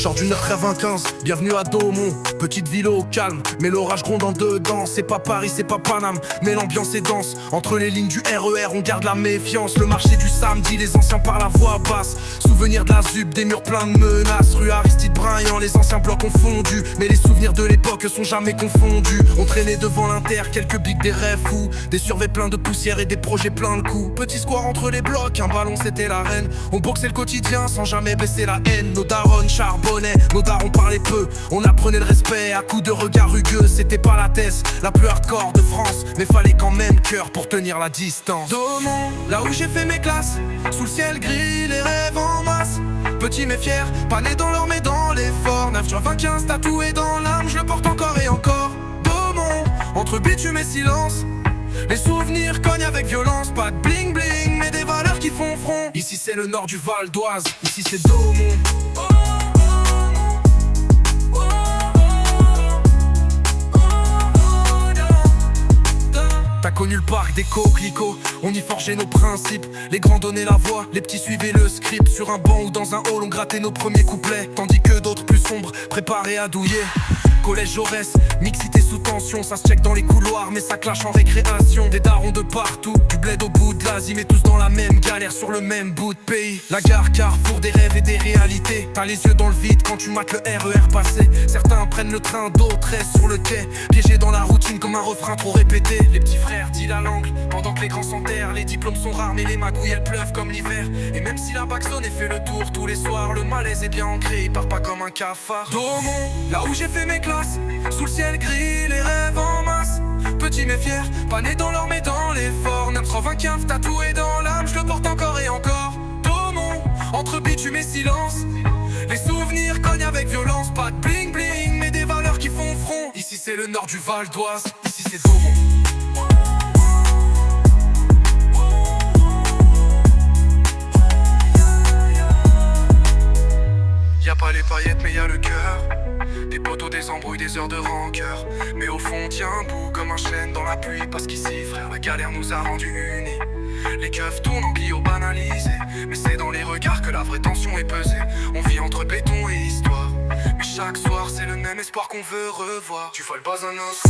Genre du 995, bienvenue à Daumont. Petite ville au calme, mais l'orage gronde en dedans. C'est pas Paris, c'est pas Paname, mais l'ambiance est dense. Entre les lignes du RER, on garde la méfiance. Le marché du samedi, les anciens par la voix basse. Souvenir de la ZUP, des murs pleins de menaces. Rue Aristide Briand, les anciens blocs ont fondu. Mais les souvenirs de l'époque sont jamais confondus. On traînait devant l'Inter, quelques bigs, des rêves fous. Des surveys pleins de poussière et des projets pleins de coups. Petit square entre les blocs, un ballon c'était la reine. On boxait le quotidien sans jamais baisser la haine. Nos darons charbonnaient, nos darons parlaient peu. On apprenait le respect à coups de regard rugueux. C'était pas la thèse, la plus hardcore de France, mais fallait quand même cœur pour tenir la distance. Daumont, là où j'ai fait mes classes, sous le ciel gris, les rêves en masse. Petit mais fier, pas né dans l'or mais dans l'effort. 9/95 tatoué dans l'âme, je le porte encore et encore. Daumont, entre bitume et silence, les souvenirs cognent avec violence. Pas de bling bling, mais des valeurs qui font front. Ici c'est le nord du Val d'Oise, ici c'est Daumont. T'as connu le parc des coquelicots, on y forgeait nos principes. Les grands donnaient la voix, les petits suivaient le script. Sur un banc ou dans un hall, on grattait nos premiers couplets. Tandis que d'autres plus sombres, préparés à douiller. Collège Jaurès, mixité sous tension. Ça se check dans les couloirs, mais ça clash en récréation. Des darons de partout, du bled au bout de l'Asie, mais tous dans la même galère, sur le même bout de pays. La gare carrefour des rêves et des réalités. T'as les yeux dans le vide quand tu mates le RER passer. Certains prennent le train, d'autres restent sur le quai, piégés dans la routine comme un refrain trop répété. Les petits frères deal à l'angle, pendant que les grands s'enterrent. Les diplômes sont rares, mais les magouilles elles pleuvent comme l'hiver. Et même si la backzone est fait le tour tous les soirs, le malaise est bien ancré, il part pas comme un cafard. Daumont, là où j'ai fait mes classes, sous le ciel gris, les rêves en masse. Petit mais fier, pas né dans l'or mais dans l'effort. 9/95 tatoué dans l'âme, je le porte encore et encore. Daumont, entre bitume et silence, les souvenirs cognent avec violence. Pas de bling bling, mais des valeurs qui font front. Ici c'est le nord du Val d'Oise, ici c'est Daumont. Y'a pas les paillettes mais y'a le cœur. Des poteaux, des embrouilles, des heures de rancœur. Mais au fond tient un bout comme un chêne dans la pluie. Parce qu'ici frère la galère nous a rendus unis. Les keufs tournent en Clio banalisé, mais c'est dans les regards que la vraie tension est pesée. On vit entre béton et histoire, mais chaque soir c'est le même espoir qu'on veut revoir. Tu vois le bas un os.